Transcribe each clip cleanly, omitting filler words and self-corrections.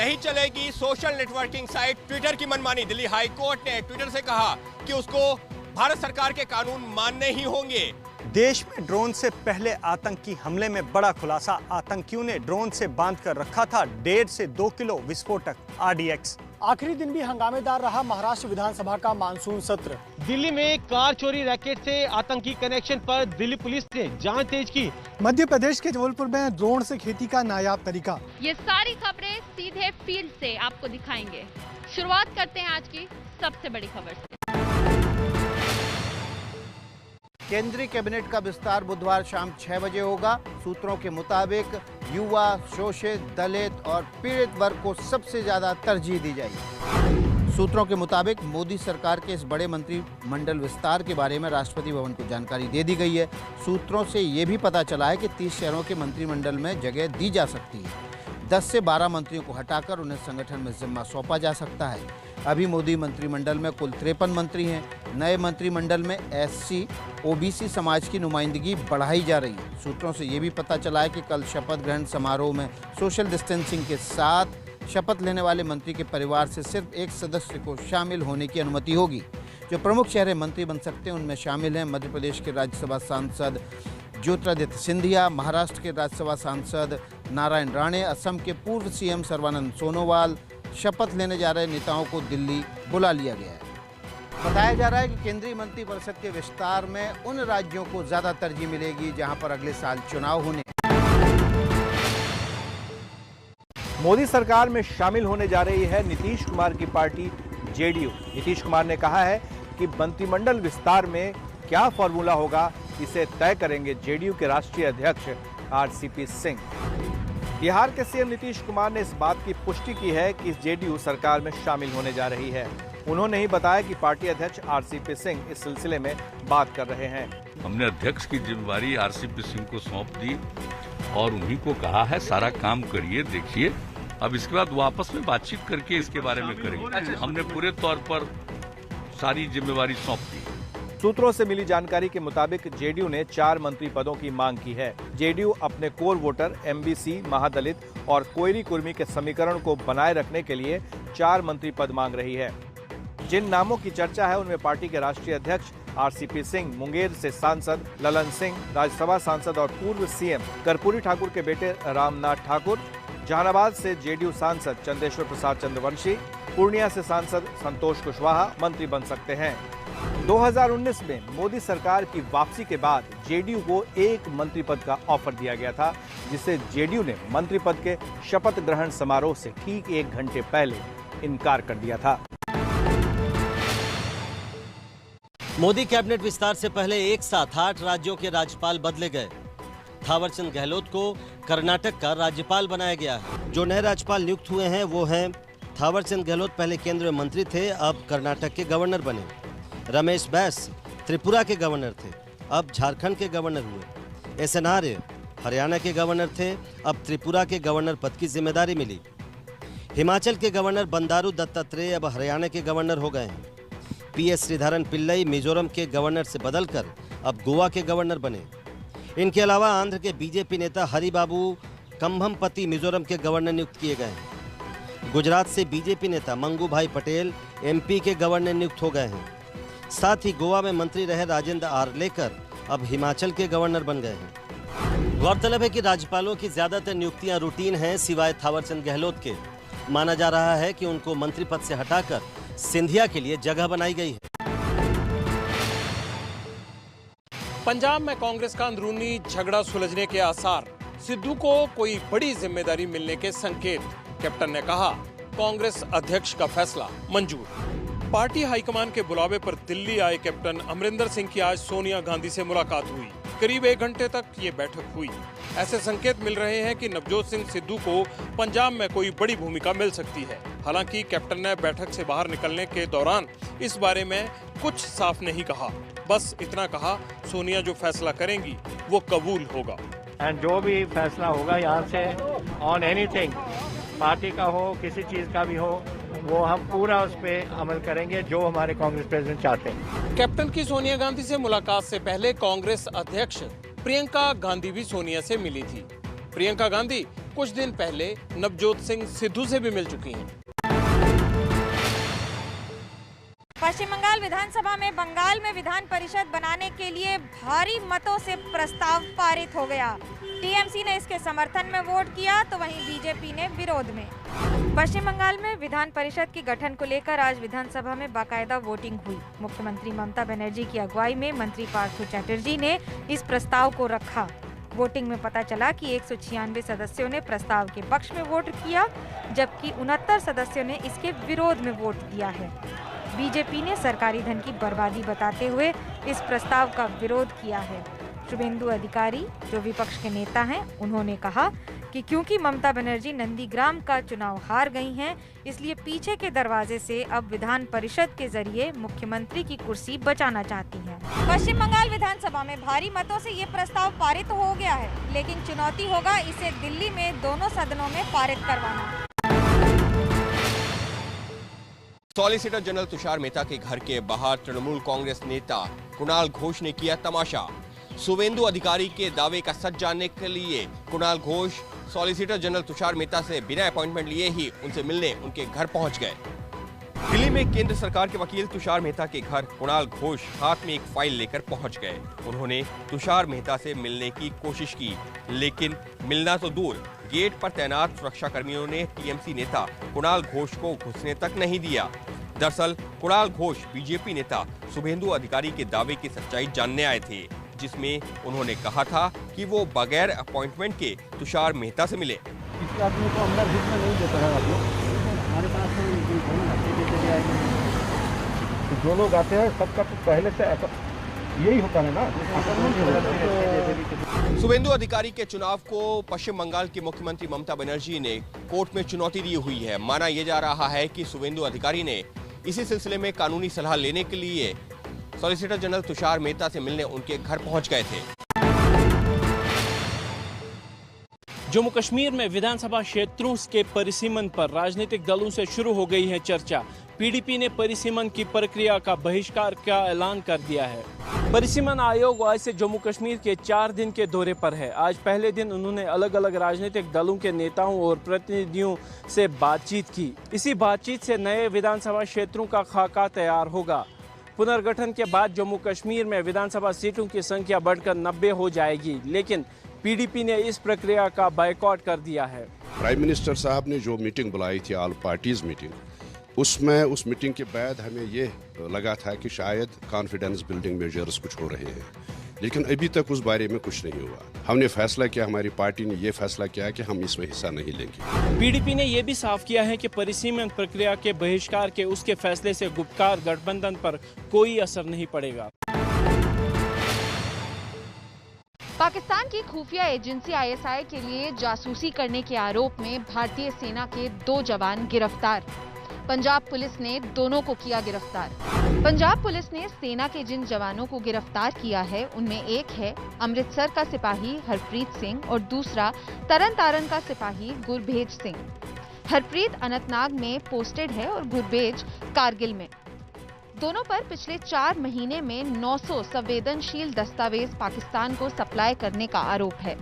नहीं चलेगी social networking site Twitter की मनमानी। दिल्ली हाई कोर्ट ने ट्विटर से कहा कि उसको भारत सरकार के कानून मानने ही होंगे। देश में ड्रोन से पहले आतंकी हमले में बड़ा खुलासा। आतंकियों ने ड्रोन से बांध कर रखा था 1.5 से 2 किलो विस्फोटक RDX। आखिरी दिन भी हंगामेदार रहा महाराष्ट्र विधानसभा का मानसून सत्र। दिल्ली में कार चोरी रैकेट से आतंकी कनेक्शन पर दिल्ली पुलिस ने जांच तेज की। मध्य प्रदेश के जबलपुर में ड्रोन से खेती का नायाब तरीका। ये सारी खबरें सीधे फील्ड से आपको दिखाएंगे। शुरुआत करते हैं आज की सबसे बड़ी खबर से। केंद्रीय कैबिनेट का विस्तार बुधवार शाम 6 बजे होगा। सूत्रों के मुताबिक युवा, शोषित, दलित और पीड़ित वर्ग को सबसे ज्यादा तरजीह दी जाएगी। सूत्रों के मुताबिक मोदी सरकार के इस बड़े मंत्रिमंडल विस्तार के बारे में राष्ट्रपति भवन को जानकारी दे दी गई है। सूत्रों से ये भी पता चला है कि 30 शहरों के मंत्रिमंडल में जगह दी जा सकती है। 10 से 12 मंत्रियों को हटाकर उन्हें संगठन में जिम्मा सौंपा जा सकता है। अभी मोदी मंत्रिमंडल में कुल 53 मंत्री हैं। नए मंत्रिमंडल में SC, OBC समाज की नुमाइंदगी बढ़ाई जा रही है। सूत्रों से ये भी पता चला है कि कल शपथ ग्रहण समारोह में सोशल डिस्टेंसिंग के साथ शपथ लेने वाले मंत्री के परिवार से सिर्फ एक सदस्य को शामिल होने की अनुमति होगी। जो प्रमुख चेहरे मंत्री बन सकते हैं उनमें शामिल हैं मध्य प्रदेश के राज्यसभा सांसद ज्योतिरादित्य सिंधिया, महाराष्ट्र के राज्यसभा सांसद नारायण राणे, असम के पूर्व CM सर्बानंद सोनोवाल। शपथ लेने जा रहे नेताओं को दिल्ली बुला लिया गया है। बताया जा रहा है कि केंद्रीय मंत्रिपरिषद के विस्तार में उन राज्यों को ज्यादा तरजीह मिलेगी जहां पर अगले साल चुनाव होने। मोदी सरकार में शामिल होने जा रही है नीतीश कुमार की पार्टी JDU। नीतीश कुमार ने कहा है कि मंत्रिमंडल विस्तार में क्या फॉर्मूला होगा इसे तय करेंगे JDU के राष्ट्रीय अध्यक्ष RCP सिंह। बिहार के CM नीतीश कुमार ने इस बात की पुष्टि की है कि JDU सरकार में शामिल होने जा रही है। उन्होंने ही बताया कि पार्टी अध्यक्ष RCP सिंह इस सिलसिले में बात कर रहे हैं। हमने अध्यक्ष की जिम्मेवारी RCP सिंह को सौंप दी और उन्हीं को कहा है सारा काम करिए, देखिए, अब इसके बाद वापस में बातचीत करके इसके बारे में करेंगे। हमने पूरे तौर पर सारी जिम्मेवारी सौंप दी। सूत्रों से मिली जानकारी के मुताबिक JDU ने 4 मंत्री पदों की मांग की है। JDU अपने कोर वोटर MBC, महादलित और कोयरी कुर्मी के समीकरण को बनाए रखने के लिए 4 मंत्री पद मांग रही है। जिन नामों की चर्चा है उनमें पार्टी के राष्ट्रीय अध्यक्ष RCP सिंह, मुंगेर से सांसद ललन सिंह, राज्यसभा सांसद और पूर्व CM कर्पूरी ठाकुर के बेटे रामनाथ ठाकुर, जहानाबाद से JDU सांसद चंदेश्वर प्रसाद चंद्रवंशी, पूर्णिया से सांसद संतोष कुशवाहा मंत्री बन सकते हैं। 2019 में मोदी सरकार की वापसी के बाद JDU को एक मंत्री पद का ऑफर दिया गया था, जिसे JDU ने मंत्री पद के शपथ ग्रहण समारोह से ठीक 1 घंटे पहले इनकार कर दिया था। मोदी कैबिनेट विस्तार से पहले एक साथ 8 राज्यों के राज्यपाल बदले गए। थावरचंद गहलोत को कर्नाटक का राज्यपाल बनाया गया है। जो नए राज्यपाल नियुक्त हुए हैं वो हैं थावरचंद गहलोत, पहले केंद्रीय मंत्री थे, अब कर्नाटक के गवर्नर बने। रमेश बैस त्रिपुरा के गवर्नर थे, अब झारखंड के गवर्नर हुए। SN आर्य हरियाणा के गवर्नर थे, अब त्रिपुरा के गवर्नर पद की जिम्मेदारी मिली। हिमाचल के गवर्नर बंडारू दत्तात्रेय अब हरियाणा के गवर्नर हो गए हैं। PS श्रीधरन पिल्लई मिजोरम के गवर्नर से बदलकर अब गोवा के गवर्नर बने। इनके अलावा आंध्र के BJP नेता हरिबाबू कंभमपति मिजोरम के गवर्नर नियुक्त किए गए हैं। गुजरात से BJP नेता मंगू भाई पटेल MP के गवर्नर नियुक्त हो गए हैं। साथ ही गोवा में मंत्री रहे राजेंद्र आर्लेकर अब हिमाचल के गवर्नर बन गए हैं। गौरतलब है कि राज्यपालों की ज्यादातर नियुक्तियां रूटीन हैं, सिवाय थावरचंद गहलोत के। माना जा रहा है कि उनको मंत्री पद से हटाकर सिंधिया के लिए जगह बनाई गई है। पंजाब में कांग्रेस का अंदरूनी झगड़ा सुलझने के आसार, सिद्धू को कोई बड़ी जिम्मेदारी मिलने के संकेत। कैप्टन ने कहा, कांग्रेस अध्यक्ष का फैसला मंजूर। पार्टी हाईकमान के बुलावे पर दिल्ली आए कैप्टन अमरिंदर सिंह की आज सोनिया गांधी से मुलाकात हुई। करीब 1 घंटे तक ये बैठक हुई। ऐसे संकेत मिल रहे हैं कि नवजोत सिंह सिद्धू को पंजाब में कोई बड़ी भूमिका मिल सकती है। हालांकि कैप्टन ने बैठक से बाहर निकलने के दौरान इस बारे में कुछ साफ नहीं कहा। बस इतना कहा, सोनिया जो फैसला करेंगी वो कबूल होगा। एंड जो भी फैसला होगा यहाँ से ऑन एनीथिंग, पार्टी का हो, किसी चीज का भी हो, वो हम पूरा उस पर अमल करेंगे जो हमारे कांग्रेस प्रेसिडेंट चाहते हैं। कैप्टन की सोनिया गांधी से मुलाकात से पहले कांग्रेस अध्यक्ष प्रियंका गांधी भी सोनिया से मिली थी। प्रियंका गांधी कुछ दिन पहले नवजोत सिंह सिद्धू से भी मिल चुकी हैं। पश्चिम बंगाल विधानसभा में बंगाल में विधान परिषद बनाने के लिए भारी मतों से प्रस्ताव पारित हो गया। टीएमसी ने इसके समर्थन में वोट किया तो वहीं बीजेपी ने विरोध में। पश्चिम बंगाल में विधान परिषद के गठन को लेकर आज विधानसभा में बाकायदा वोटिंग हुई। मुख्यमंत्री ममता बनर्जी की अगुवाई में मंत्री पार्थो चैटर्जी ने इस प्रस्ताव को रखा। वोटिंग में पता चला कि 196 सदस्यों ने प्रस्ताव के पक्ष में वोट किया, जबकि 69 सदस्यों ने इसके विरोध में वोट दिया है। बीजेपी ने सरकारी धन की बर्बादी बताते हुए इस प्रस्ताव का विरोध किया है। शुभेंदु अधिकारी, जो विपक्ष के नेता हैं, उन्होंने कहा कि क्योंकि ममता बनर्जी नंदीग्राम का चुनाव हार गई हैं, इसलिए पीछे के दरवाजे से अब विधान परिषद के जरिए मुख्यमंत्री की कुर्सी बचाना चाहती हैं। पश्चिम बंगाल विधानसभा में भारी मतों से ये प्रस्ताव पारित हो गया है, लेकिन चुनौती होगा इसे दिल्ली में दोनों सदनों में पारित करवाना। सॉलिसिटर जनरल तुषार मेहता के घर के बाहर तृणमूल कांग्रेस नेता कुणाल घोष ने किया तमाशा। शुभेंदु अधिकारी के दावे का सच जानने के लिए कुणाल घोष सॉलिसिटर जनरल तुषार मेहता से बिना अपॉइंटमेंट लिए ही उनसे मिलने उनके घर पहुंच गए। दिल्ली में केंद्र सरकार के वकील तुषार मेहता के घर कुणाल घोष हाथ में एक फाइल लेकर पहुंच गए। उन्होंने तुषार मेहता से मिलने की कोशिश की, लेकिन मिलना तो दूर, गेट पर तैनात सुरक्षा कर्मियों ने टीएमसी नेता कुणाल घोष को घुसने तक नहीं दिया। दरअसल कुणाल घोष बीजेपी नेता शुभेंदु अधिकारी के दावे की सच्चाई जानने आए थे, जिसमें उन्होंने कहा था कि वो बगैर अपॉइंटमेंट के तुषार मेहता से मिले। किसी आदमी को अंदर घुसने नहीं देता है आप लोग, हमारे पास तो जो लोग आते हैं सबका तो पहले से यही होता है ना। शुभेंदु अधिकारी के चुनाव को पश्चिम बंगाल की मुख्यमंत्री ममता बनर्जी ने कोर्ट में चुनौती दी हुई है। माना यह जा रहा है कि शुभेंदु अधिकारी ने इसी सिलसिले में कानूनी सलाह लेने के लिए सॉलिसिटर जनरल तुषार मेहता से मिलने उनके घर पहुंच गए थे। जम्मू कश्मीर में विधानसभा क्षेत्रों के परिसीमन पर राजनीतिक दलों से शुरू हो गई है चर्चा। पीडीपी ने परिसीमन की प्रक्रिया का बहिष्कार का ऐलान कर दिया है। परिसीमन आयोग आज से जम्मू कश्मीर के 4 दिन के दौरे पर है। आज पहले दिन उन्होंने अलग अलग राजनीतिक दलों के नेताओं और प्रतिनिधियों से बातचीत की। इसी बातचीत से नए विधानसभा क्षेत्रों का खाका तैयार होगा। पुनर्गठन के बाद जम्मू कश्मीर में विधानसभा सीटों की संख्या बढ़कर 90 हो जाएगी, लेकिन पीडीपी ने इस प्रक्रिया का बायकॉट कर दिया है। प्राइम मिनिस्टर साहब ने जो मीटिंग बुलाई थी, ऑल पार्टीज मीटिंग, उसमें उस मीटिंग के बाद हमें ये लगा था कि शायद कॉन्फिडेंस बिल्डिंग मेजर्स कुछ हो रहे हैं, लेकिन अभी तक उस बारे में कुछ नहीं हुआ। हमने फैसला किया, हमारी पार्टी ने ये फैसला किया कि हम इसमें हिस्सा नहीं लेंगे। पीडीपी ने यह भी साफ किया है कि परिसीमन प्रक्रिया के बहिष्कार के उसके फैसले से गुप्तकार गठबंधन पर कोई असर नहीं पड़ेगा। पाकिस्तान की खुफिया एजेंसी आईएसआई के लिए जासूसी करने के आरोप में भारतीय सेना के 2 जवान गिरफ्तार। पंजाब पुलिस ने दोनों को किया गिरफ्तार। पंजाब पुलिस ने सेना के जिन जवानों को गिरफ्तार किया है, उनमें एक है अमृतसर का सिपाही हरप्रीत सिंह और दूसरा तरन तारण का सिपाही गुरबेज सिंह। हरप्रीत अनंतनाग में पोस्टेड है और गुरबेज कारगिल में। दोनों पर पिछले 4 महीने में 900 संवेदनशील दस्तावेज पाकिस्तान को सप्लाई करने का आरोप है।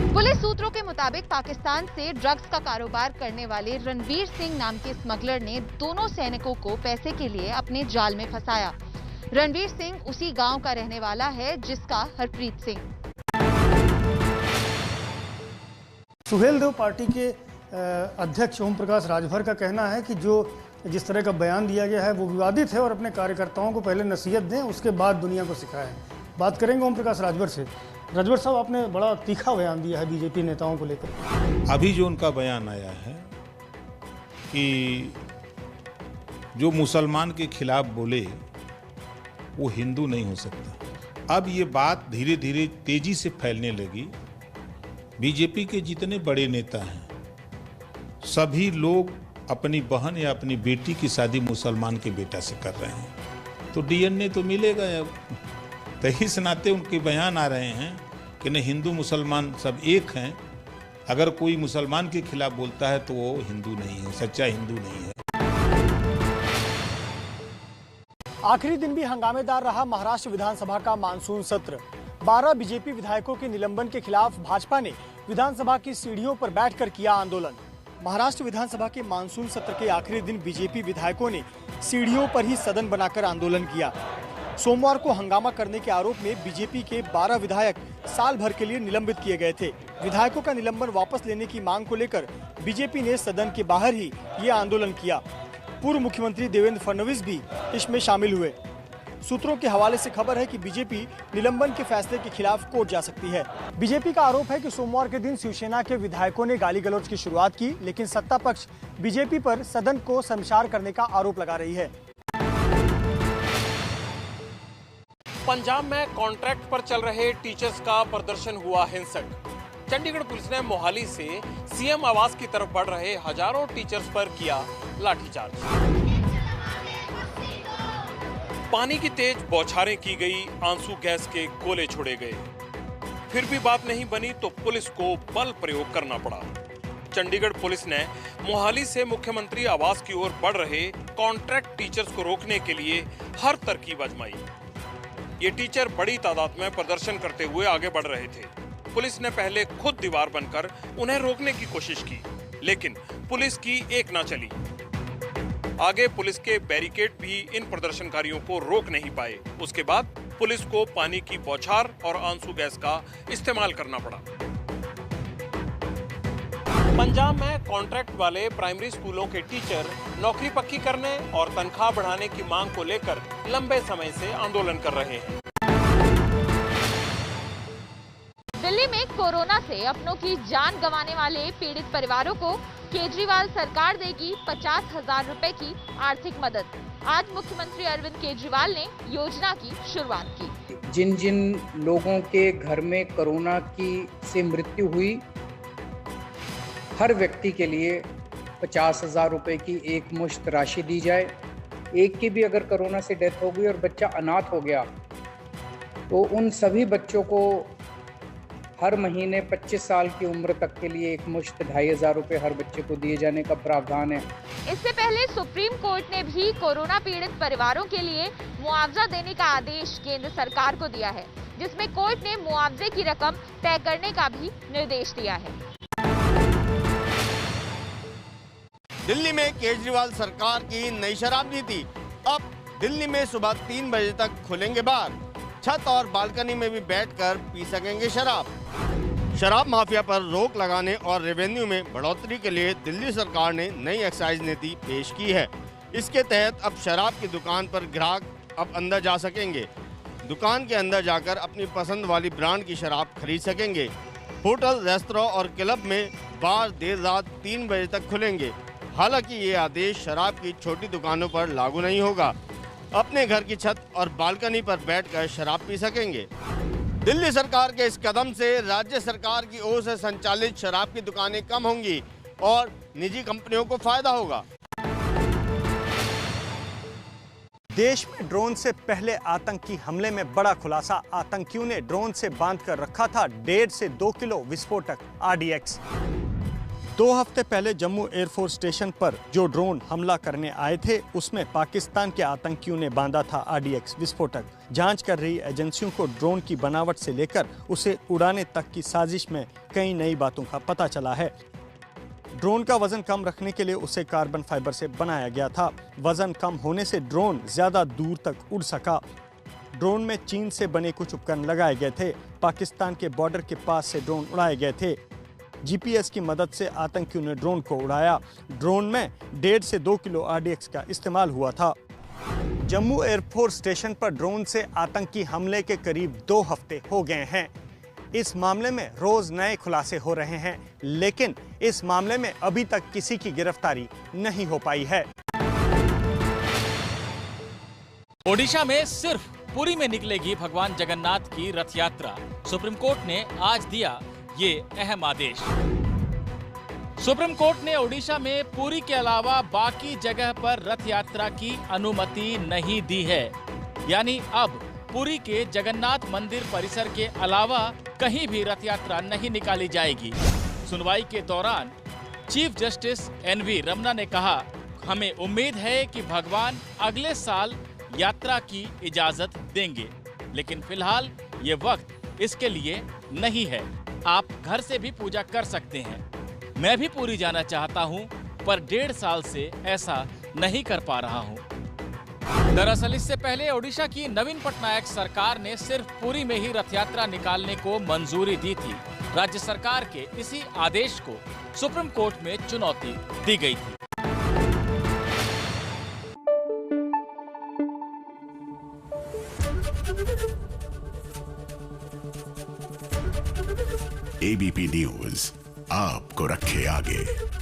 पुलिस सूत्रों के मुताबिक पाकिस्तान से ड्रग्स का कारोबार करने वाले रणवीर सिंह नाम के स्मगलर ने दोनों सैनिकों को पैसे के लिए अपने जाल में फंसाया। रणवीर सिंह उसी गांव का रहने वाला है जिसका हरप्रीत सिंह। सुहेलदेव पार्टी के अध्यक्ष ओम प्रकाश राजभर का कहना है कि जिस तरह का बयान दिया गया है वो विवादित है और अपने कार्यकर्ताओं को पहले नसीहत दें, उसके बाद दुनिया को सिखाएं। बात करेंगे ओम प्रकाश राजभर से। राजभर साहब, आपने बड़ा तीखा बयान दिया है बीजेपी नेताओं को लेकर। अभी जो उनका बयान आया है कि जो मुसलमान के खिलाफ बोले वो हिंदू नहीं हो सकता, अब ये बात धीरे धीरे तेजी से फैलने लगी। बीजेपी के जितने बड़े नेता हैं, सभी लोग अपनी बहन या अपनी बेटी की शादी मुसलमान के बेटा से कर रहे हैं, तो डीएनए तो मिलेगा। तो इस नाते उनके बयान आ रहे हैं कि नहीं, हिंदू मुसलमान सब एक हैं। अगर कोई मुसलमान के खिलाफ बोलता है तो वो हिंदू नहीं है, सच्चा हिंदू नहीं है। आखिरी दिन भी हंगामेदार रहा महाराष्ट्र विधानसभा का मानसून सत्र। 12 बीजेपी विधायकों के निलंबन के खिलाफ भाजपा ने विधानसभा की सीढ़ियों पर बैठकर किया आंदोलन। महाराष्ट्र विधानसभा के मानसून सत्र के आखिरी दिन बीजेपी विधायकों ने सीढ़ियों पर ही सदन बनाकर आंदोलन किया। सोमवार को हंगामा करने के आरोप में बीजेपी के 12 विधायक साल भर के लिए निलंबित किए गए थे। विधायकों का निलंबन वापस लेने की मांग को लेकर बीजेपी ने सदन के बाहर ही ये आंदोलन किया। पूर्व मुख्यमंत्री देवेंद्र फडणवीस भी इसमें शामिल हुए। सूत्रों के हवाले से खबर है कि बीजेपी निलंबन के फैसले के खिलाफ कोर्ट जा सकती है। बीजेपी का आरोप है कि सोमवार के दिन शिवसेना के विधायकों ने गाली गलौज की शुरुआत की, लेकिन सत्ता पक्ष बीजेपी पर सदन को शर्मसार करने का आरोप लगा रही है। पंजाब में कॉन्ट्रैक्ट पर चल रहे टीचर्स का प्रदर्शन हुआ हिंसक। चंडीगढ़ पुलिस ने मोहाली से सीएम आवास की तरफ बढ़ रहे हजारों टीचर्स पर किया लाठीचार्ज। पानी की तेज बौछारें की गई, आंसू गैस के गोले छोड़े गए। फिर भी बात नहीं बनी तो पुलिस को बल प्रयोग करना पड़ा। चंडीगढ़ पुलिस ने मोहाली से मुख्यमंत्री आवास की ओर बढ़ रहे कॉन्ट्रैक्ट टीचर्स को रोकने के लिए हर तरकीब आजमाई। ये टीचर बड़ी तादाद में प्रदर्शन करते हुए आगे बढ़ रहे थे। पुलिस ने पहले खुद दीवार बनकर उन्हें रोकने की कोशिश की, लेकिन पुलिस की एक ना चली। आगे पुलिस के बैरिकेड भी इन प्रदर्शनकारियों को रोक नहीं पाए। उसके बाद पुलिस को पानी की बौछार और आंसू गैस का इस्तेमाल करना पड़ा। पंजाब में कॉन्ट्रैक्ट वाले प्राइमरी स्कूलों के टीचर नौकरी पक्की करने और तनख्वाह बढ़ाने की मांग को लेकर लंबे समय से आंदोलन कर रहे हैं। दिल्ली में कोरोना से अपनों की जान गंवाने वाले पीड़ित परिवारों को केजरीवाल सरकार देगी 50,000 रुपए की आर्थिक मदद। आज मुख्यमंत्री अरविंद केजरीवाल ने योजना की शुरुआत की। जिन जिन लोगों के घर में कोरोना से मृत्यु हुई, हर व्यक्ति के लिए 50,000 रुपए की एक मुश्त राशि दी जाए। एक की भी अगर कोरोना से डेथ हो गई और बच्चा अनाथ हो गया तो उन सभी बच्चों को हर महीने 25 साल की उम्र तक के लिए एक मुश्त 2,500 रुपए हर बच्चे को दिए जाने का प्रावधान है। इससे पहले सुप्रीम कोर्ट ने भी कोरोना पीड़ित परिवारों के लिए मुआवजा देने का आदेश केंद्र सरकार को दिया है, जिसमें कोर्ट ने मुआवजे की रकम तय करने का भी निर्देश दिया है। दिल्ली में केजरीवाल सरकार की नई शराब नीति। अब दिल्ली में सुबह 3 बजे तक खुलेंगे बार। छत और बालकनी में भी बैठकर पी सकेंगे शराब। शराब माफिया पर रोक लगाने और रेवेन्यू में बढ़ोतरी के लिए दिल्ली सरकार ने नई एक्साइज नीति पेश की है। इसके तहत अब शराब की दुकान पर ग्राहक अब अंदर जा सकेंगे। दुकान के अंदर जाकर अपनी पसंद वाली ब्रांड की शराब खरीद सकेंगे। होटल, रेस्तरां और क्लब में बार देर रात 3 बजे तक खुलेंगे। हालांकि ये आदेश शराब की छोटी दुकानों पर लागू नहीं होगा। अपने घर की छत और बालकनी पर बैठकर शराब पी सकेंगे। दिल्ली सरकार के इस कदम से राज्य सरकार की ओर से संचालित शराब की दुकानें कम होंगी और निजी कंपनियों को फायदा होगा। देश में ड्रोन से पहले आतंकी हमले में बड़ा खुलासा। आतंकियों ने ड्रोन से बांधकर रखा था 1.5 से 2 किलो विस्फोटक RDX। 2 हफ्ते पहले जम्मू एयरफोर्स स्टेशन पर जो ड्रोन हमला करने आए थे, उसमें पाकिस्तान के आतंकियों ने बांधा था RDX विस्फोटक। जांच कर रही एजेंसियों को ड्रोन की बनावट से लेकर उसे उड़ाने तक की साजिश में कई नई बातों का पता चला है। ड्रोन का वजन कम रखने के लिए उसे कार्बन फाइबर से बनाया गया था। वजन कम होने से ड्रोन ज्यादा दूर तक उड़ सका। ड्रोन में चीन से बने कुछ उपकरण लगाए गए थे। पाकिस्तान के बॉर्डर के पास से ड्रोन उड़ाए गए थे। GPS की मदद से आतंकियों ने ड्रोन को उड़ाया। ड्रोन में 1.5 से 2 किलो RDX का इस्तेमाल हुआ था। जम्मू एयरफोर्स स्टेशन पर ड्रोन से आतंकी हमले के करीब 2 हफ्ते हो गए हैं। इस मामले में रोज नए खुलासे हो रहे हैं, लेकिन इस मामले में अभी तक किसी की गिरफ्तारी नहीं हो पाई है। ओडिशा में सिर्फ पुरी में निकलेगी भगवान जगन्नाथ की रथ यात्रा। सुप्रीम कोर्ट ने आज दिया ये अहम आदेश। सुप्रीम कोर्ट ने ओडिशा में पुरी के अलावा बाकी जगह पर रथ यात्रा की अनुमति नहीं दी है। यानी अब पुरी के जगन्नाथ मंदिर परिसर के अलावा कहीं भी रथ यात्रा नहीं निकाली जाएगी। सुनवाई के दौरान चीफ जस्टिस NV रमना ने कहा, हमें उम्मीद है कि भगवान अगले साल यात्रा की इजाजत देंगे, लेकिन फिलहाल ये वक्त इसके लिए नहीं है। आप घर से भी पूजा कर सकते हैं। मैं भी पुरी जाना चाहता हूं, पर 1.5 साल से ऐसा नहीं कर पा रहा हूं। दरअसल इससे पहले ओडिशा की नवीन पटनायक सरकार ने सिर्फ पुरी में ही रथ यात्रा निकालने को मंजूरी दी थी। राज्य सरकार के इसी आदेश को सुप्रीम कोर्ट में चुनौती दी गई थी। ABP न्यूज आपको रखे आगे।